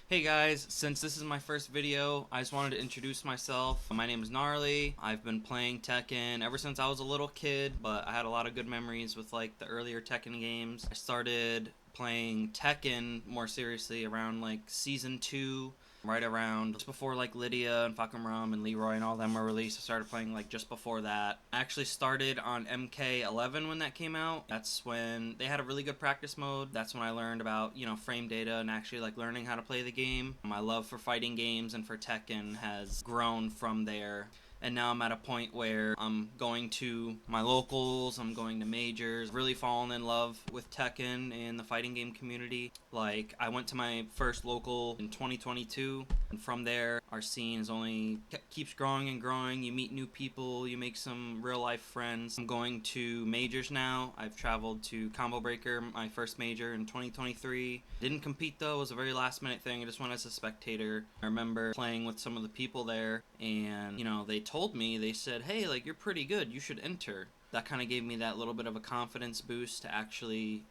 Hey guys, since this is my first video, I just wanted to introduce myself. My name is Gnarly. I've been playing Tekken ever since I was a little kid, but I had a lot of good memories with like the earlier Tekken games. I started playing Tekken more seriously around like season 2, right around just before like Lydia and Fakumram and Leroy and all them were released. I started playing like just before that. I actually started on MK11 when that came out. That's when they had a really good practice mode. That's when I learned about, frame data and actually like learning how to play the game. My love for fighting games and for Tekken has grown from there. And now I'm at a point where I'm going to my locals, I'm going to majors, really falling in love with Tekken and the fighting game community. Like, I went to my first local in 2022, and from there, our scene is only keeps growing and growing. You meet new people, you make some real life friends. I'm going to majors now. I've traveled to Combo Breaker, my first major in 2023. Didn't compete though, it was a very last minute thing. I just went as a spectator. I remember playing with some of the people there, and they told me, they said, hey, like, you're pretty good, you should enter. That kind of gave me that little bit of a confidence boost to actually,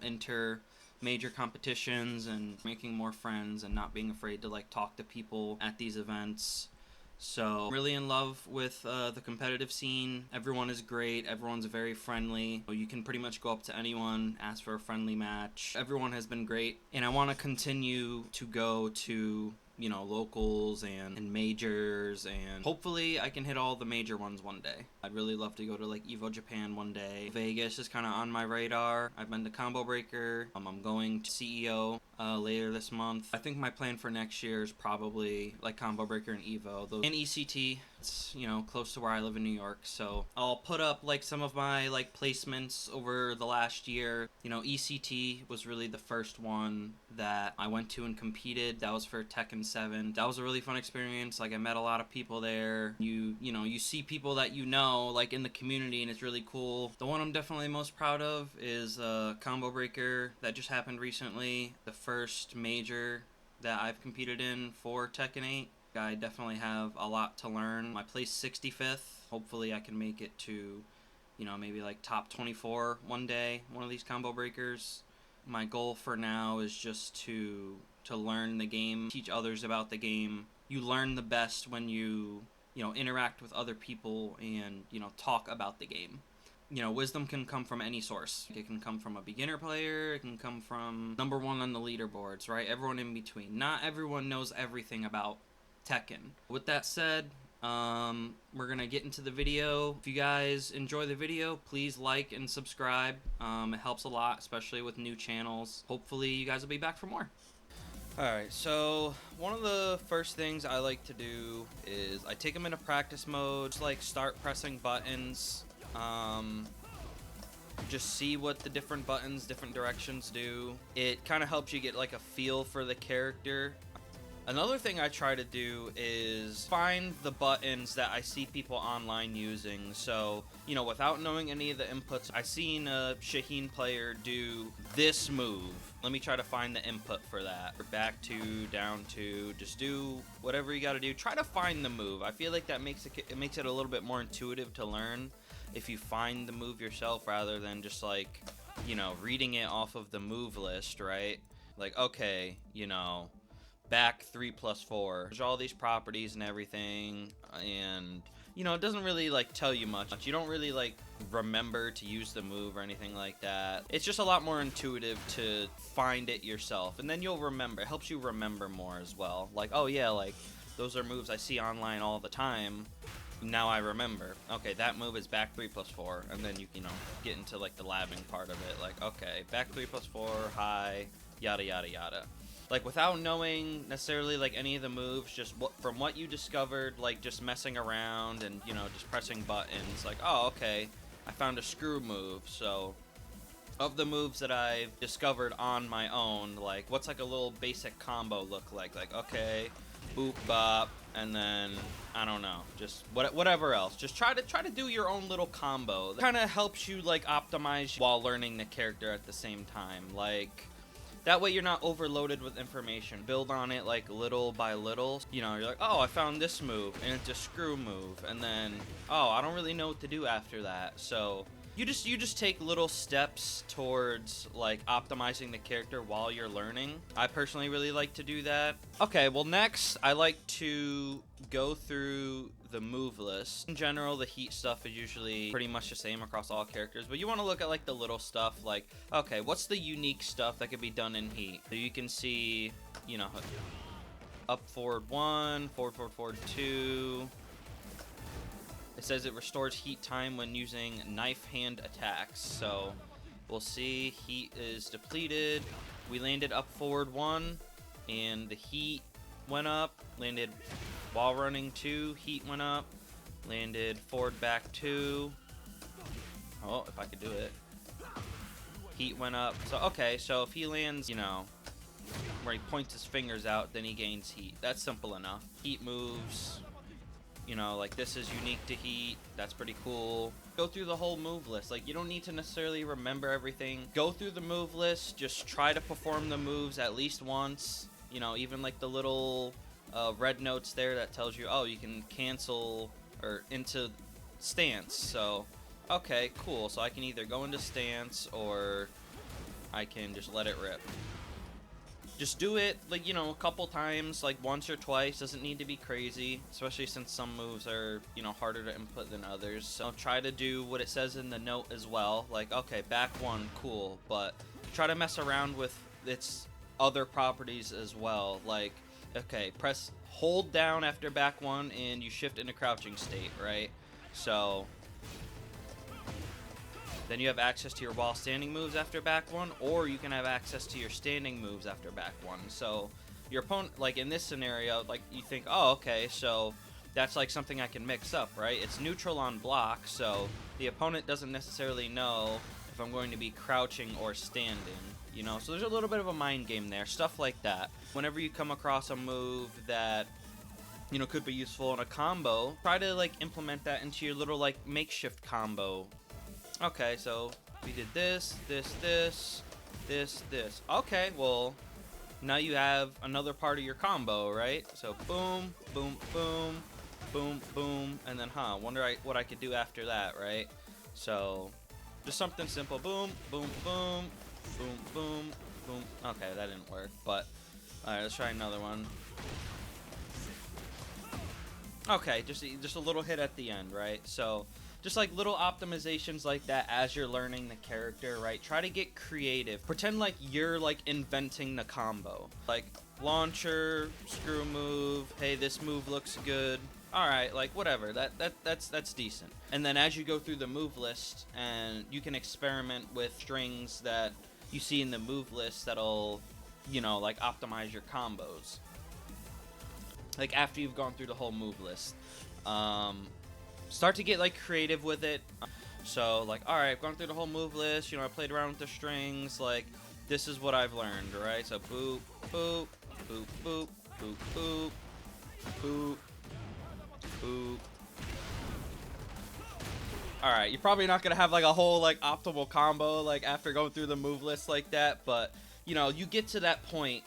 enter major competitions and making more friends and not being afraid to like talk to people at these events. So really in love with the competitive scene. Everyone is great. Everyone's very friendly. You can pretty much go up to anyone, ask for a friendly match. Everyone has been great, and I want to continue to go to locals and majors, and hopefully I can hit all the major ones one day. I'd really love to go to like Evo Japan one day. Vegas is kind of on my radar. I've been to Combo Breaker. I'm going to CEO later this month. I think my plan for next year is probably like Combo Breaker and Evo. And ECT. It's, close to where I live in New York, so I'll put up like some of my like placements over the last year. ECT was really the first one that I went to and competed. That was for Tekken 7. That was a really fun experience. Like, I met a lot of people there. You see people that like in the community, and it's really cool. The one I'm definitely most proud of is Combo Breaker that just happened recently. The first major that I've competed in for Tekken 8. I definitely have a lot to learn. I placed 65th. Hopefully I can make it to, maybe like top 24 one day, one of these Combo Breakers. My goal for now is just to learn the game, teach others about the game. You learn the best when you interact with other people and, talk about the game. Wisdom can come from any source. It can come from a beginner player, it can come from number one on the leaderboards, right? Everyone in between. Not everyone knows everything about Tekken. With that said, we're gonna get into the video. If you guys enjoy the video, please like and subscribe. It helps a lot, especially with new channels. Hopefully you guys will be back for more. Alright, so one of the first things I like to do is I take them into practice mode, just like start pressing buttons, just see what the different buttons, different directions do. It kind of helps you get like a feel for the character. Another thing I try to do is find the buttons that I see people online using. So, without knowing any of the inputs, I seen a Shaheen player do this move. Let me try to find the input for that. Back to, down to, just do whatever you gotta do. Try to find the move. I feel like that makes it a little bit more intuitive to learn if you find the move yourself rather than just like, reading it off of the move list, right? Like, okay, back 3+4. There's all these properties and everything, and it doesn't really like tell you much. You don't really like remember to use the move or anything like that. It's just a lot more intuitive to find it yourself, and then you'll remember. It helps you remember more as well. Like, oh yeah, like those are moves I see online all the time. Now I remember. Okay, that move is back 3+4, and then you get into like the labbing part of it. Like, okay, back 3+4, high, yada yada yada. Like, without knowing necessarily like any of the moves, just from what you discovered, like just messing around and just pressing buttons, like, oh, okay, I found a screw move. So of the moves that I've discovered on my own, like, what's like a little basic combo look like? Like, okay, boop bop, and then I don't know, just whatever else. Just try to do your own little combo. That kind of helps you like optimize while learning the character at the same time. Like, that way you're not overloaded with information. Build on it like little by little. You're like, oh, I found this move, and it's a screw move. And then, oh, I don't really know what to do after that. So You just take little steps towards like optimizing the character while you're learning. I personally really like to do that. Okay, well next I like to go through the move list. In general, the heat stuff is usually pretty much the same across all characters, but you want to look at like the little stuff like, okay, what's the unique stuff that could be done in heat? So you can see, you know, up forward 1, forward 2. It says it restores heat time when using knife hand attacks. So we'll see. Heat is depleted. We landed up forward 1 and the heat went up. Landed while running 2, heat went up. Landed forward back 2. Oh, if I could do it. Heat went up. So okay, so if he lands, you know, where he points his fingers out, then he gains heat. That's simple enough. Heat moves. You know, like this is unique to heat. That's pretty cool. Go through the whole move list. Like, you don't need to necessarily remember everything. Go through the move list. Just try to perform the moves at least once. You know, even like the little red notes there that tells you, oh, you can cancel or into stance. So, okay, cool. So I can either go into stance or I can just let it rip. Just do it, like, you know, a couple times, like once or twice. Doesn't need to be crazy, especially since some moves are, you know, harder to input than others. So try to do what it says in the note as well. Like, okay, back 1, cool, but try to mess around with its other properties as well. Like, okay, hold down after back 1 and you shift into crouching state, right? So then you have access to your while standing moves after back 1, or you can have access to your standing moves after back 1. So your opponent, like in this scenario, like you think, oh, okay, so that's like something I can mix up, right? It's neutral on block, so the opponent doesn't necessarily know if I'm going to be crouching or standing, you know? So there's a little bit of a mind game there, stuff like that. Whenever you come across a move that, you know, could be useful in a combo, try to like implement that into your little like makeshift combo. Okay, so we did this. Okay, well, now you have another part of your combo, right? So boom, boom, boom, boom, boom, and then, wonder what I could do after that, right? So just something simple. Boom, boom, boom, boom, boom, boom. Okay, that didn't work, but all right, let's try another one. Okay, just a little hit at the end, right? So just like little optimizations like that as you're learning the character, right? Try to get creative. Pretend like you're like inventing the combo. Like launcher, screw move, hey, this move looks good. All right, like whatever. That's decent. And then as you go through the move list, and you can experiment with strings that you see in the move list that'll, you know, like optimize your combos. Like after you've gone through the whole move list. Start to get like creative with it. So like, all right, I've gone through the whole move list, you know, I played around with the strings, like this is what I've learned, right? So boop, boop, boop, boop, boop, boop, boop, boop. All right, you're probably not gonna have like a whole like optimal combo like after going through the move list like that, but you know, you get to that point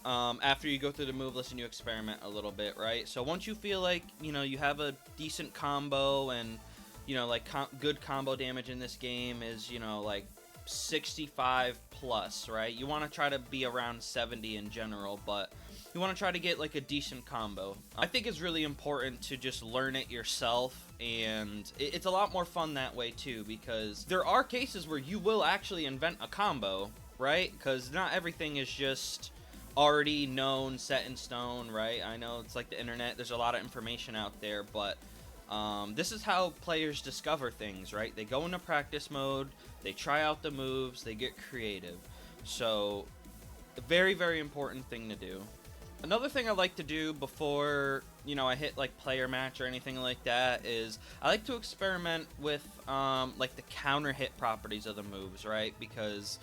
after you go through the move list and you experiment a little bit, right? So once you feel like, you know, you have a decent combo and, you know, like good combo damage in this game is, you know, like 65 plus, right? You want to try to be around 70 in general, but you want to try to get like a decent combo. I think it's really important to just learn it yourself, and it's a lot more fun that way too, because there are cases where you will actually invent a combo, right? Because not everything is just already known, set in stone, right? I know it's like the internet, there's a lot of information out there, but this is how players discover things, right? They go into practice mode, they try out the moves, they get creative. So a very, very important thing to do. Another thing I like to do before, you know, I hit like player match or anything like that is I like to experiment with like the counter hit properties of the moves, right? Because,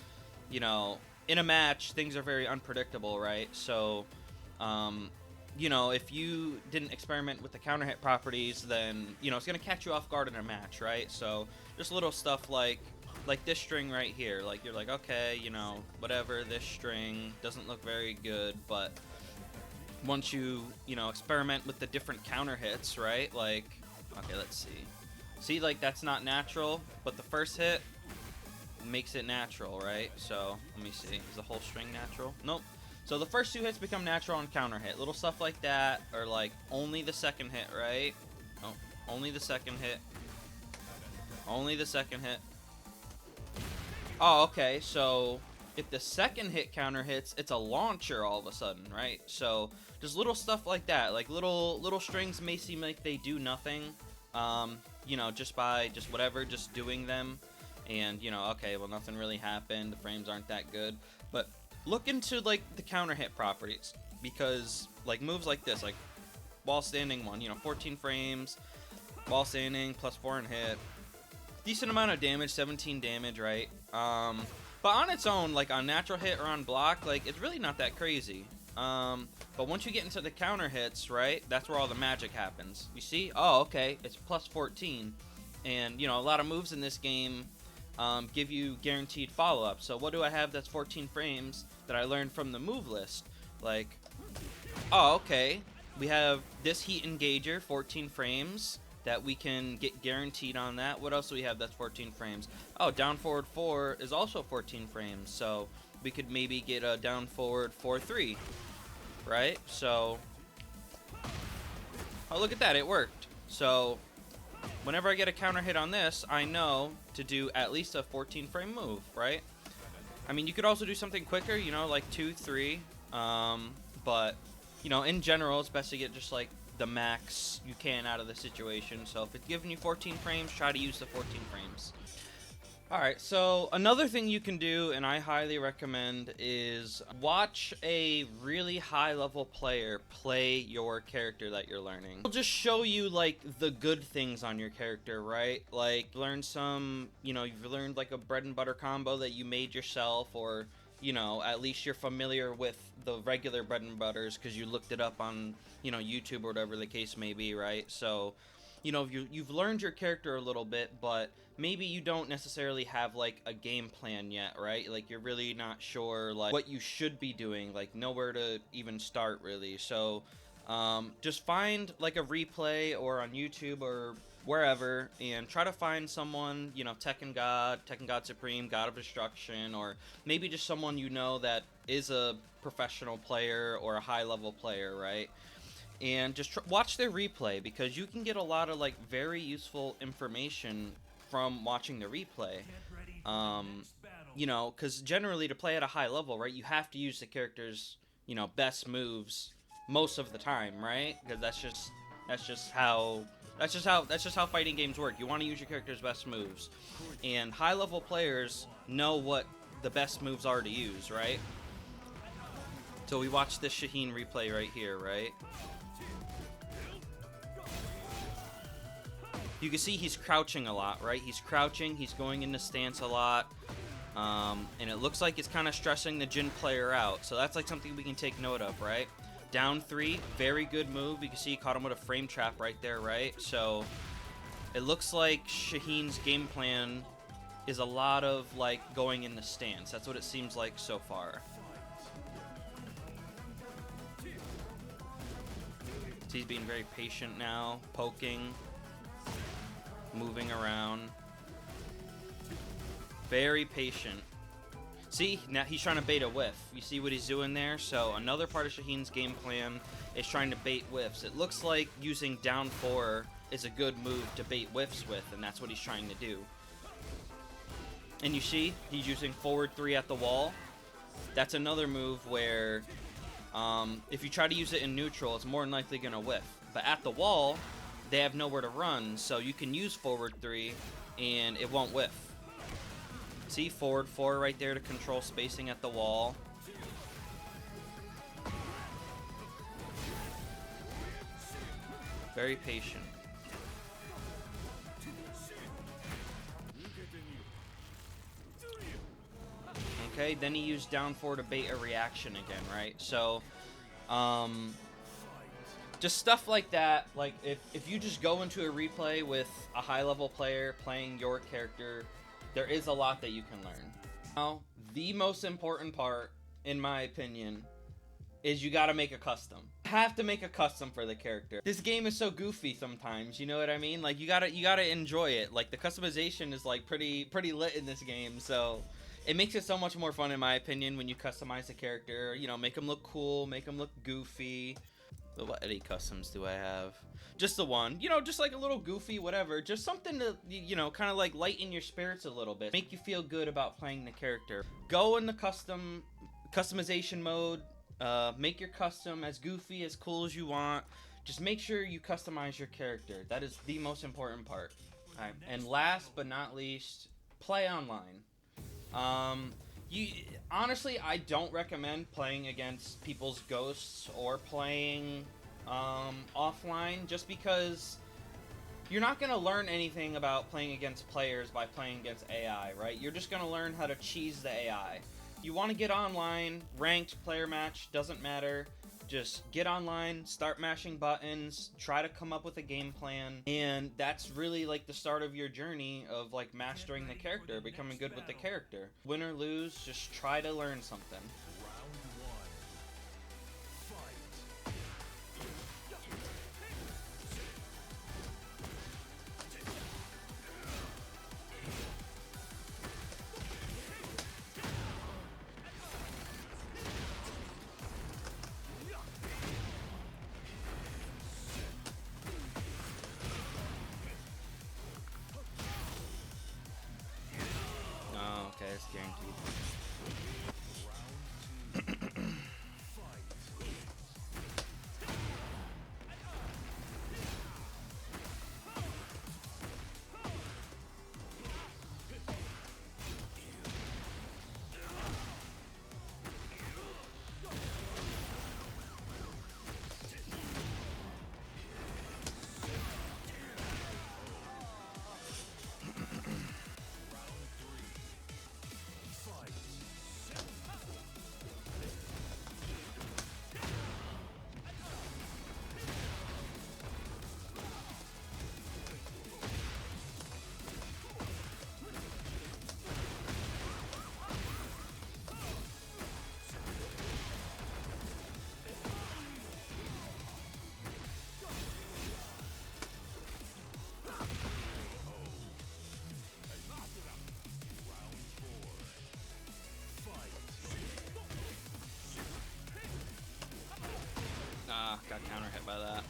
you know, in a match, things are very unpredictable, right? So, you know, if you didn't experiment with the counter hit properties, then, you know, it's going to catch you off guard in a match, right? So, just little stuff like this string right here. Like, you're like, okay, you know, whatever, this string doesn't look very good, but once you know, experiment with the different counter hits, right? Like, okay, let's see. See, like, that's not natural, but the first hit makes it natural, right? So, let me see. Is the whole string natural? Nope. So the first 2 hits become natural on counter hit. Little stuff like that, or like only the second hit, right? Oh, only the second hit. Only the second hit. Oh, okay. So if the second hit counter hits, it's a launcher all of a sudden, right? So just little stuff like that. Like little strings may seem like they do nothing, you know, just by just doing them. And, you know, okay, well, nothing really happened. The frames aren't that good. But look into, like, the counter hit properties. Because, like, moves like this, like, wall standing 1, you know, 14 frames, wall standing, +4 in hit. Decent amount of damage, 17 damage, right? But on its own, like, on natural hit or on block, like, it's really not that crazy. But once you get into the counter hits, right, that's where all the magic happens. You see? Oh, okay, it's +14. And, you know, a lot of moves in this game give you guaranteed follow-up. So what do I have that's 14 frames that I learned from the move list? Like, oh, okay, we have this heat engager, 14 frames, that we can get guaranteed on that. What else do we have that's 14 frames? Oh, down forward 4 is also 14 frames, so we could maybe get a down forward 4-3, right? So, oh, look at that, it worked. So whenever I get a counter hit on this, I know to do at least a 14 frame move, right? I mean, you could also do something quicker, you know, like 2-3, but, you know, in general, it's best to get just, like, the max you can out of the situation. So if it's giving you 14 frames, try to use the 14 frames. Alright, so another thing you can do, and I highly recommend, is watch a really high-level player play your character that you're learning. It'll just show you, like, the good things on your character, right? Like, learn some, you know, you've learned, like, a bread and butter combo that you made yourself, or, you know, at least you're familiar with the regular bread and butters because you looked it up on, you know, YouTube or whatever the case may be, right? So, you know, you've learned your character a little bit, but maybe you don't necessarily have, like, a game plan yet, right? Like, you're really not sure, like, what you should be doing, like, nowhere to even start, really. So, just find, like, a replay or on YouTube or wherever, and try to find someone, you know, Tekken God Supreme, God of Destruction, or maybe just someone you know that is a professional player or a high-level player, right? And just watch their replay, because you can get a lot of, like, very useful information from watching the replay. You know, because generally to play at a high level, right, you have to use the character's, you know, best moves most of the time, right? Because that's just how fighting games work. You want to use your character's best moves, and high level players know what the best moves are to use, right? So we watched this Shaheen replay right here, right? You can see he's crouching a lot, right? He's crouching, he's going into stance a lot, and it looks like it's kind of stressing the Jin player out. So that's like something we can take note of, right? Down 3, very good move. You can see he caught him with a frame trap right there, right? So it looks like Shaheen's game plan is a lot of, like, going in the stance. That's what it seems like so far. So he's being very patient now, poking, moving around. Very patient. See, now he's trying to bait a whiff. You see what he's doing there? So another part of Shaheen's game plan is trying to bait whiffs. It looks like using down 4 is a good move to bait whiffs with, and that's what he's trying to do. And you see, he's using forward 3 at the wall. That's another move where if you try to use it in neutral, it's more than likely going to whiff. But at the wall, they have nowhere to run, so you can use forward 3 and it won't whiff. See, forward 4 right there to control spacing at the wall. Very patient. Okay, then he used down 4 to bait a reaction again, right? So, just stuff like that. Like, if you just go into a replay with a high-level player playing your character, there is a lot that you can learn. Now, the most important part, in my opinion, is you gotta make a custom. Have to make a custom for the character. This game is so goofy sometimes, you know what I mean? Like you gotta enjoy it. Like the customization is like pretty lit in this game, so it makes it so much more fun in my opinion when you customize the character. You know, make them look cool, make them look goofy. What Eddie customs do I have? Just the one. You know, just like a little goofy, whatever. Just something to, you know, kind of like lighten your spirits a little bit. Make you feel good about playing the character. Go in the customization mode. Make your custom as goofy, as cool as you want. Just make sure you customize your character. That is the most important part. Alright, and last but not least, play online. Honestly, I don't recommend playing against people's ghosts or playing offline, just because you're not going to learn anything about playing against players by playing against AI, right? You're just going to learn how to cheese the AI. You want to get online, ranked, player match, doesn't matter. Just get online, start mashing buttons, try to come up with a game plan, and that's really like the start of your journey of like mastering the character, becoming good with the character. Win or lose, just try to learn something. Oh, okay, it's guaranteed. Got counter hit by that.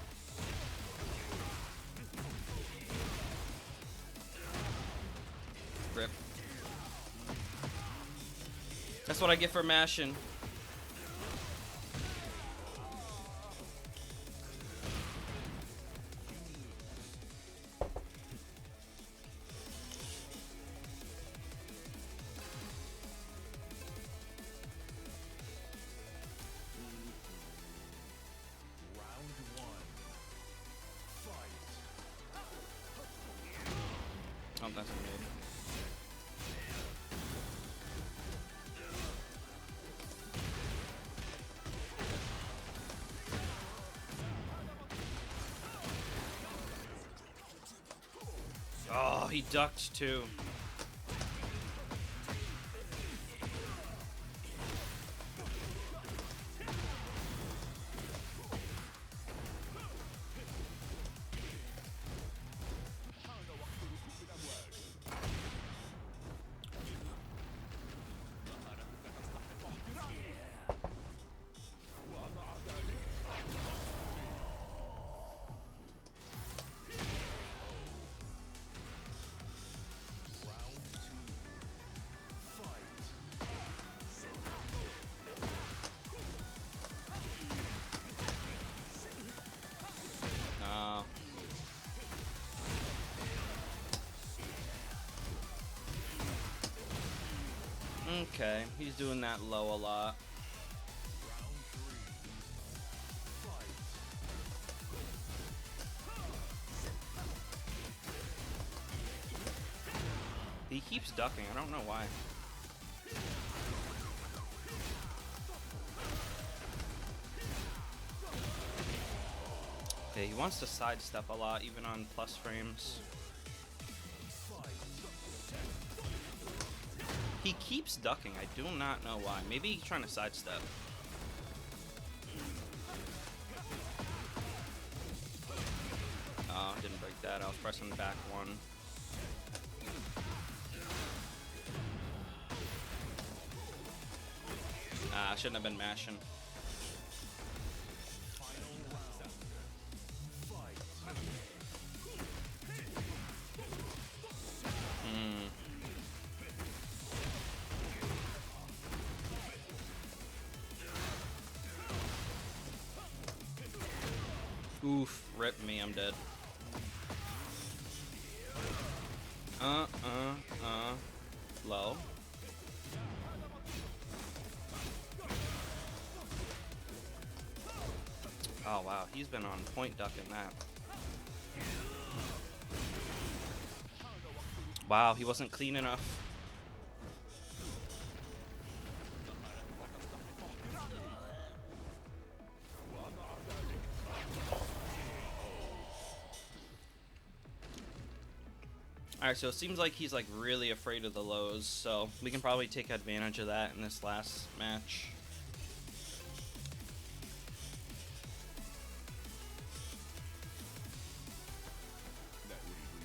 Rip. That's what I get for mashing. Oh, that's weird. Oh, he ducked too. Okay, he's doing that low a lot. He keeps ducking, I don't know why. Okay, he wants to sidestep a lot, even on plus frames. He keeps ducking, I do not know why. Maybe he's trying to sidestep. bad. I was pressing back one. I shouldn't have been mashing. Oof, rip me, I'm dead. Low. Oh wow, he's been on point ducking that. Wow, he wasn't clean enough. Alright, so it seems like he's like really afraid of the lows, so we can probably take advantage of that in this last match.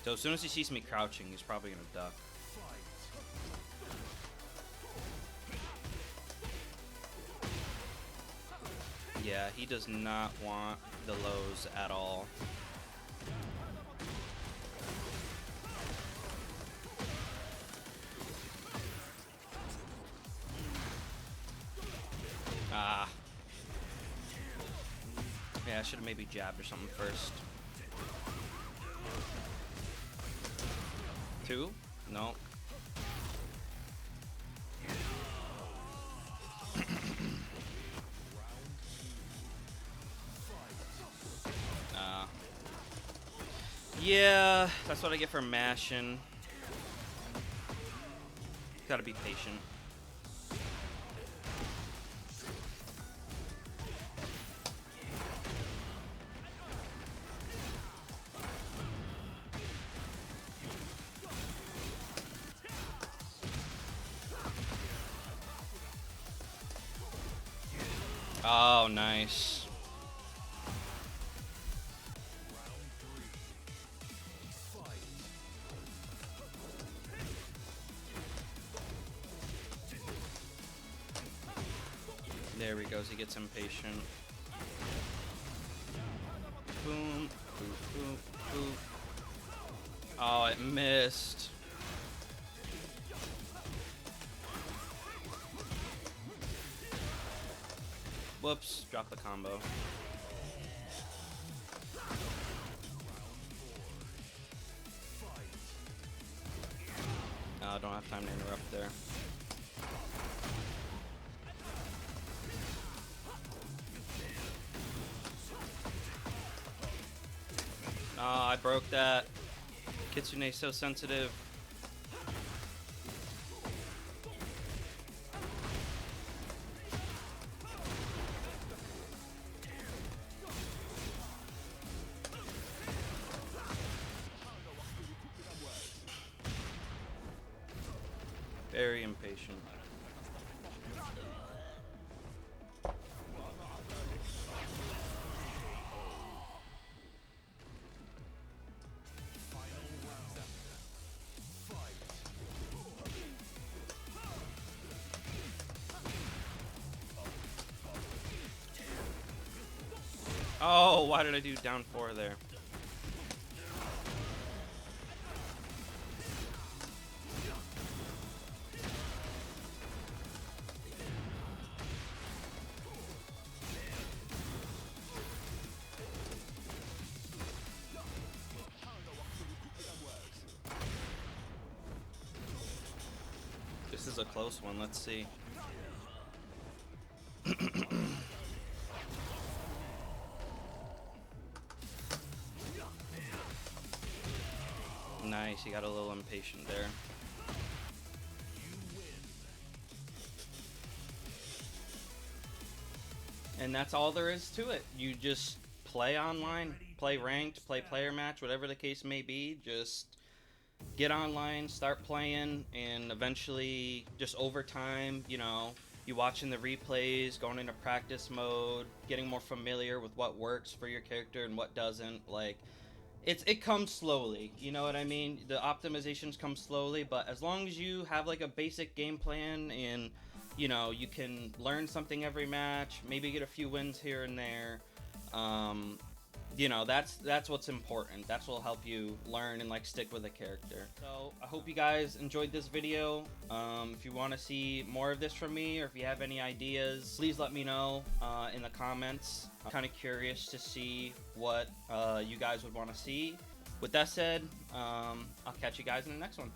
So as soon as he sees me crouching, he's probably gonna duck. Yeah, he does not want the lows at all. Ah. Yeah, I should have maybe jabbed or something first. 2? No. Yeah, that's what I get for mashing. Gotta be patient. Oh, nice. There he goes, he gets impatient. Boom, boom, boom, boom. Oh, it missed. Whoops, drop the combo. I don't have time to interrupt there. Oh, I broke that. Kitsune's so sensitive. Very impatient. Oh, why did I do down 4 there? This is a close one, let's see. Nice, he got a little impatient there. And that's all there is to it. You just play online, play ranked, play player match, whatever the case may be. Just get online, start playing, and eventually, just over time, you know, you watching the replays, going into practice mode, getting more familiar with what works for your character and what doesn't. Like, it comes slowly, you know what I mean? The optimizations come slowly, but as long as you have like a basic game plan and you know you can learn something every match, maybe get a few wins here and there, um, you know that's what's important. That's what'll help you learn and like stick with a character. So I hope you guys enjoyed this video. If you want to see more of this from me, or if you have any ideas, please let me know in the comments. I'm kind of curious to see what you guys would want to see. With that said, I'll catch you guys in the next one.